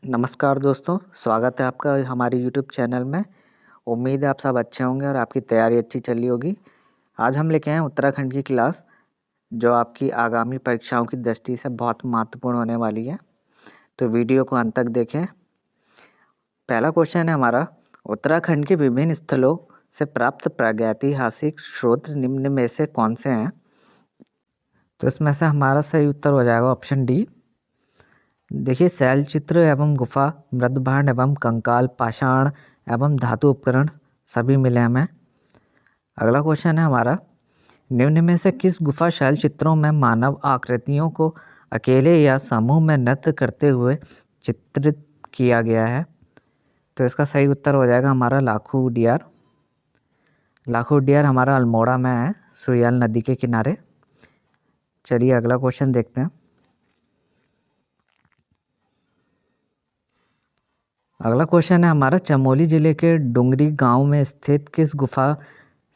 नमस्कार दोस्तों, स्वागत है आपका हमारे यूट्यूब चैनल में। उम्मीद है आप सब अच्छे होंगे और आपकी तैयारी अच्छी चल रही होगी। आज हम लेके आए हैं उत्तराखंड की क्लास, जो आपकी आगामी परीक्षाओं की दृष्टि से बहुत महत्वपूर्ण होने वाली है। तो वीडियो को अंत तक देखें। पहला क्वेश्चन है हमारा, उत्तराखंड के विभिन्न स्थलों से प्राप्त प्रागैतिहासिक स्रोत निम्न में से कौन से हैं? तो इसमें से हमारा सही उत्तर हो जाएगा ऑप्शन डी। देखिए, शैल चित्र एवं गुफा, मृदभांड एवं कंकाल, पाषाण एवं धातु उपकरण सभी मिले हमें। अगला क्वेश्चन है हमारा, निम्न में से किस गुफा शैल चित्रों में मानव आकृतियों को अकेले या समूह में नृत्य करते हुए चित्रित किया गया है? तो इसका सही उत्तर हो जाएगा हमारा लाखू उडियार। लाखू उडियार हमारा अल्मोड़ा में है, सुरियाल नदी के किनारे। चलिए अगला क्वेश्चन देखते हैं। अगला क्वेश्चन है हमारा, चमोली जिले के डुंगरी गांव में स्थित किस गुफा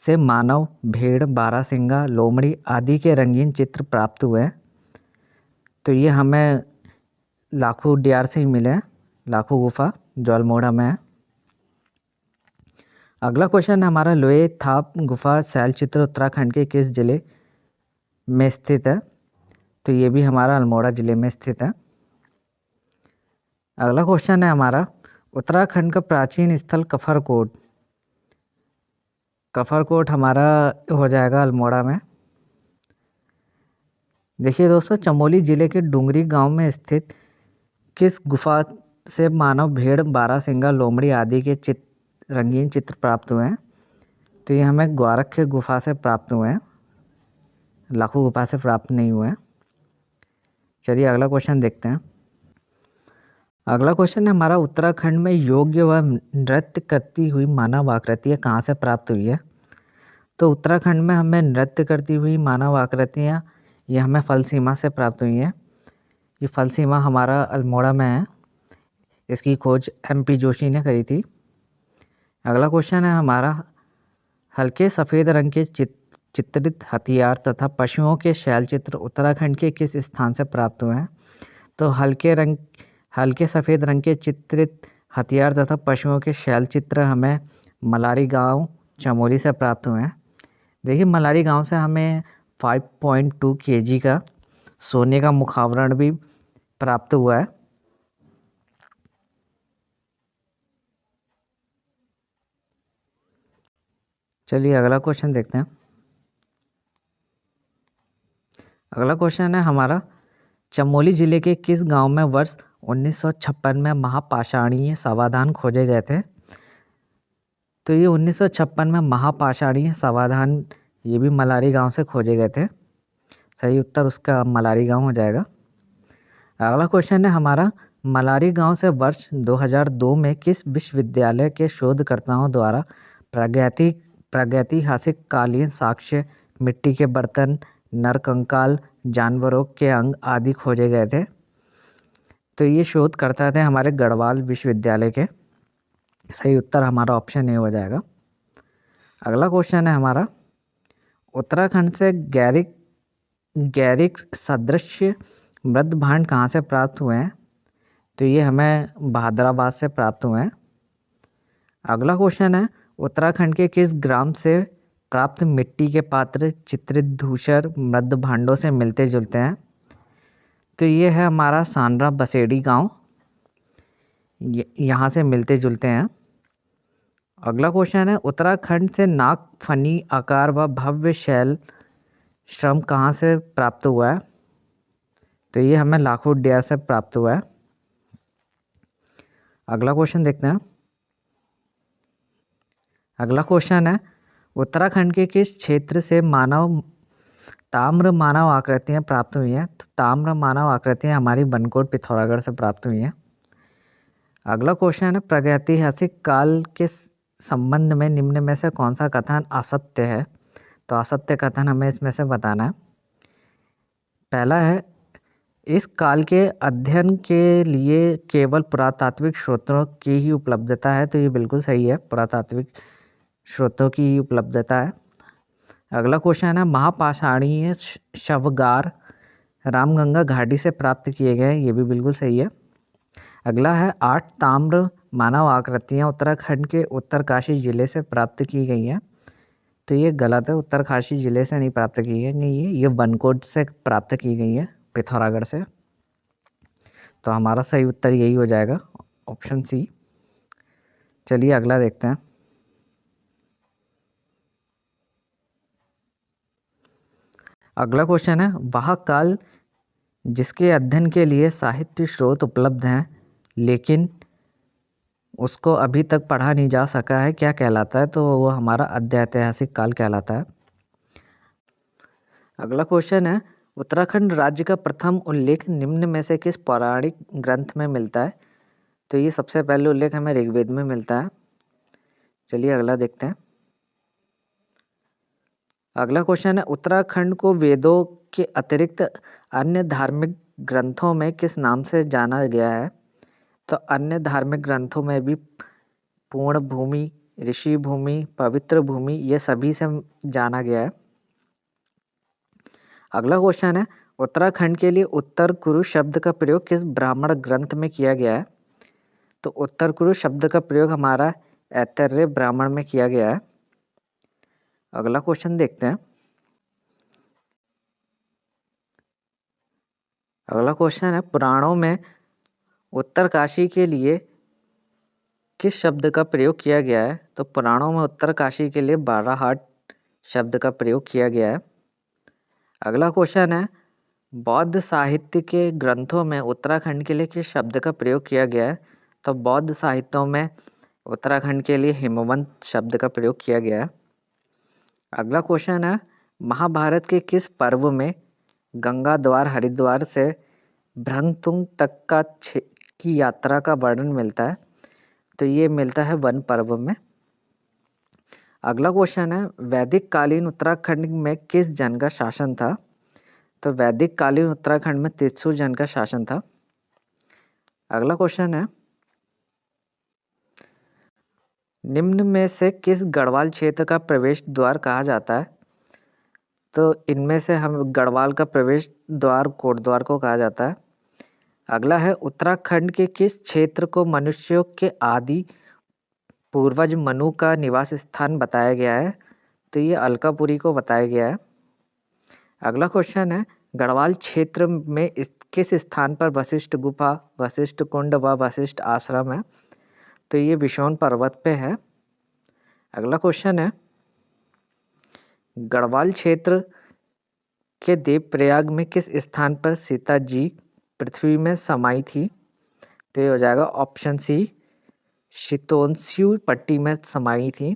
से मानव, भेड़, बारहसिंगा, लोमड़ी आदि के रंगीन चित्र प्राप्त हुए हैं? तो ये हमें लाखू उडियार से ही मिले हैं, लाखू गुफा जो अल्मोड़ा में है। अगला क्वेश्चन है हमारा, लोए थाप गुफा शैल चित्र उत्तराखंड के किस जिले में स्थित है? तो ये भी हमारा अल्मोड़ा जिले में स्थित है। अगला क्वेश्चन है हमारा, उत्तराखंड का प्राचीन स्थल कफरकोट। कफरकोट हमारा हो जाएगा अल्मोड़ा में। देखिए दोस्तों, चमोली जिले के डुंगरी गांव में स्थित किस गुफा से मानव, भेड़, बारहसिंगा, लोमड़ी आदि के रंगीन चित्र प्राप्त हुए हैं? तो ये हमें ग्वारख गुफा से प्राप्त हुए हैं, लाखू गुफा से प्राप्त नहीं हुए हैं। चलिए अगला क्वेश्चन देखते हैं। अगला क्वेश्चन है हमारा, उत्तराखंड में योग्य व नृत्य करती हुई मानव आकृतियाँ कहाँ से प्राप्त हुई है? तो उत्तराखंड में हमें नृत्य करती हुई मानव आकृतियाँ ये हमें फलसीमा से प्राप्त हुई हैं। ये फलसीमा हमारा अल्मोड़ा में है। इसकी खोज MP जोशी ने करी थी। अगला क्वेश्चन है हमारा, हल्के सफ़ेद रंग के चित्रित हथियार तथा पशुओं के शैल चित्र उत्तराखंड के किस स्थान से प्राप्त हुए हैं? तो हल्के सफ़ेद रंग के चित्रित हथियार तथा पशुओं के शैल चित्र हमें मलारी गांव चमोली से प्राप्त हुए हैं। देखिए, मलारी गांव से हमें 5.2 kg का सोने का मुखावरण भी प्राप्त हुआ है। चलिए अगला क्वेश्चन देखते हैं। अगला क्वेश्चन है हमारा, चमोली जिले के किस गांव में वर्ष 1956 में महापाषाणीय समाधान खोजे गए थे? तो ये 1956 में महापाषाणीय समाधान ये भी मलारी गांव से खोजे गए थे। सही उत्तर उसका मलारी गांव हो जाएगा। अगला क्वेश्चन है हमारा, मलारी गांव से वर्ष 2002 में किस विश्वविद्यालय के शोधकर्ताओं द्वारा प्रागैतिहासिक कालीन साक्ष्य, मिट्टी के बर्तन, नरकंकाल, जानवरों के अंग आदि खोजे गए थे? तो ये शोधकर्ता थे हमारे गढ़वाल विश्वविद्यालय के। सही उत्तर हमारा ऑप्शन ए हो जाएगा। अगला क्वेश्चन है हमारा, उत्तराखंड से गैरिक सदृश मृदभांड कहाँ से प्राप्त हुए हैं? तो ये हमें बहादुराबाद से प्राप्त हुए हैं। अगला क्वेश्चन है, उत्तराखंड के किस ग्राम से प्राप्त मिट्टी के पात्र चित्रित धूसर मृदभांडों से मिलते जुलते हैं? तो ये है हमारा सांड्रा बसेड़ी गांव, यहाँ से मिलते जुलते हैं। अगला क्वेश्चन है, उत्तराखंड से नाग फनी आकार व भव्य शैल श्रम कहाँ से प्राप्त हुआ है? तो ये हमें लाखू उडियार से प्राप्त हुआ है। अगला क्वेश्चन देखते हैं। अगला क्वेश्चन है, उत्तराखंड के किस क्षेत्र से ताम्र मानव आकृतियाँ प्राप्त हुई हैं? तो ताम्र मानव आकृतियाँ हमारी बनकोट पिथौरागढ़ से प्राप्त हुई हैं। अगला क्वेश्चन है, प्रागैतिहासिक काल के संबंध में निम्न में से कौन सा कथन असत्य है? तो असत्य कथन हमें इसमें से बताना है। पहला है, इस काल के अध्ययन के लिए केवल पुरातात्विक स्रोतों की ही उपलब्धता है। तो ये बिल्कुल सही है, पुरातात्विक स्रोतों की ही उपलब्धता है। अगला क्वेश्चन है, महापाषाणीय शवगार रामगंगा घाटी से प्राप्त किए गए। ये भी बिल्कुल सही है। अगला है 8 ताम्र मानव आकृतियाँ उत्तराखंड के उत्तरकाशी जिले से प्राप्त की गई हैं। तो ये गलत है, उत्तरकाशी जिले से नहीं प्राप्त की गई है, ये बनकोट से प्राप्त की गई है, पिथौरागढ़ से। तो हमारा सही उत्तर यही हो जाएगा, ऑप्शन सी। चलिए अगला देखते हैं। अगला क्वेश्चन है, वह काल जिसके अध्ययन के लिए साहित्य स्रोत उपलब्ध हैं लेकिन उसको अभी तक पढ़ा नहीं जा सका है, क्या कहलाता है? तो वो हमारा अद्यैतिहासिक काल कहलाता है। अगला क्वेश्चन है, उत्तराखंड राज्य का प्रथम उल्लेख निम्न में से किस पौराणिक ग्रंथ में मिलता है? तो ये सबसे पहले उल्लेख हमें ऋग्वेद में मिलता है। चलिए अगला देखते हैं। अगला क्वेश्चन है, उत्तराखंड को वेदों के अतिरिक्त अन्य धार्मिक ग्रंथों में किस नाम से जाना गया है? तो अन्य धार्मिक ग्रंथों में भी पूर्ण भूमि, ऋषि भूमि, पवित्र भूमि, ये सभी से जाना गया है। अगला क्वेश्चन है, उत्तराखंड के लिए उत्तर कुरु शब्द का प्रयोग किस ब्राह्मण ग्रंथ में किया गया है? तो उत्तर कुरु शब्द का प्रयोग हमारा ऐतरेय ब्राह्मण में किया गया है। अगला क्वेश्चन देखते हैं। अगला क्वेश्चन है, पुराणों में उत्तरकाशी के लिए किस शब्द का प्रयोग किया गया है? तो पुराणों में उत्तरकाशी के लिए बाराहाट शब्द का प्रयोग किया गया है। अगला क्वेश्चन है, बौद्ध साहित्य के ग्रंथों में उत्तराखंड के लिए किस शब्द का प्रयोग किया गया है? तो बौद्ध साहित्यों में उत्तराखंड के लिए हिमवंत शब्द का प्रयोग किया गया है। अगला क्वेश्चन है, महाभारत के किस पर्व में गंगा द्वार हरिद्वार से भ्रंगतुंग तक की यात्रा का वर्णन मिलता है? तो ये मिलता है वन पर्व में। अगला क्वेश्चन है, वैदिक कालीन उत्तराखंड में किस जन का शासन था? तो वैदिक कालीन उत्तराखंड में तित्सु जन का शासन था। अगला क्वेश्चन है, निम्न में से किस गढ़वाल क्षेत्र का प्रवेश द्वार कहा जाता है? तो इनमें से हम गढ़वाल का प्रवेश द्वार कोटद्वार को कहा जाता है। अगला है, उत्तराखंड के किस क्षेत्र को मनुष्यों के आदि पूर्वज मनु का निवास स्थान बताया गया है? तो ये अलकापुरी को बताया गया है। अगला क्वेश्चन है, गढ़वाल क्षेत्र में किस स्थान पर वशिष्ठ गुफा, वशिष्ठ कुंड व वशिष्ठ आश्रम है? तो ये विशोन पर्वत पे है। अगला क्वेश्चन है, गढ़वाल क्षेत्र के देवप्रयाग में किस स्थान पर सीता जी पृथ्वी में समाई थी? तो ये हो जाएगा ऑप्शन सी, शीतोष्ण पट्टी में समाई थी।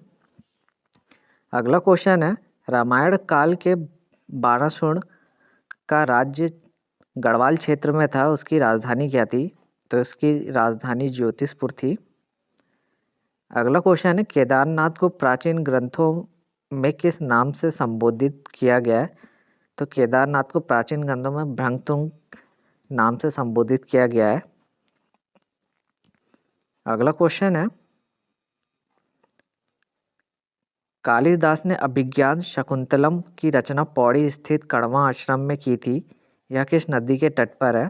अगला क्वेश्चन है, रामायण काल के बाणासुर का राज्य गढ़वाल क्षेत्र में था, उसकी राजधानी क्या थी? तो इसकी राजधानी ज्योतिषपुर थी। अगला क्वेश्चन है, केदारनाथ को प्राचीन ग्रंथों में किस नाम से संबोधित किया गया है? तो केदारनाथ को प्राचीन ग्रंथों में भ्रंगतुंग नाम से संबोधित किया गया है। अगला क्वेश्चन है, कालिदास ने अभिज्ञान शकुंतलम की रचना पौड़ी स्थित कड़वा आश्रम में की थी, यह किस नदी के तट पर है?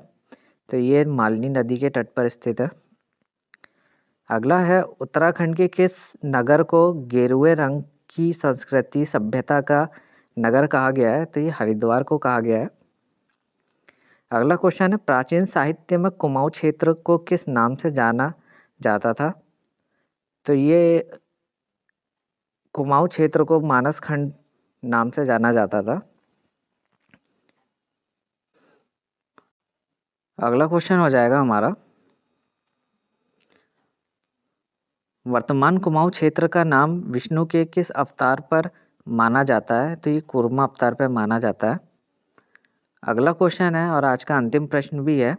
तो ये मालिनी नदी के तट पर स्थित है। अगला है, उत्तराखंड के किस नगर को गेरुए रंग की संस्कृति सभ्यता का नगर कहा गया है? तो ये हरिद्वार को कहा गया है। अगला क्वेश्चन है, प्राचीन साहित्य में कुमाऊं क्षेत्र को किस नाम से जाना जाता था? तो ये कुमाऊं क्षेत्र को मानस खंड नाम से जाना जाता था। अगला क्वेश्चन हो जाएगा हमारा, वर्तमान कुमाऊं क्षेत्र का नाम विष्णु के किस अवतार पर माना जाता है? तो ये कूर्मा अवतार पर माना जाता है। अगला क्वेश्चन है और आज का अंतिम प्रश्न भी है,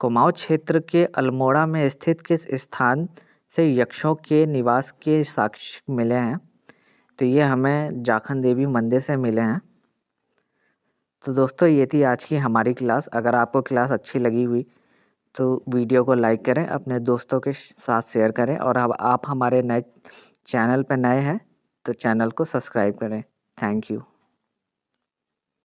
कुमाऊं क्षेत्र के अल्मोड़ा में स्थित किस स्थान से यक्षों के निवास के साक्ष्य मिले हैं? तो ये हमें जाखन देवी मंदिर से मिले हैं। तो दोस्तों ये थी आज की हमारी क्लास। अगर आपको क्लास अच्छी लगी हुई तो वीडियो को लाइक करें, अपने दोस्तों के साथ शेयर करें, और अब आप हमारे नए चैनल पर नए हैं तो चैनल को सब्सक्राइब करें। Thank you.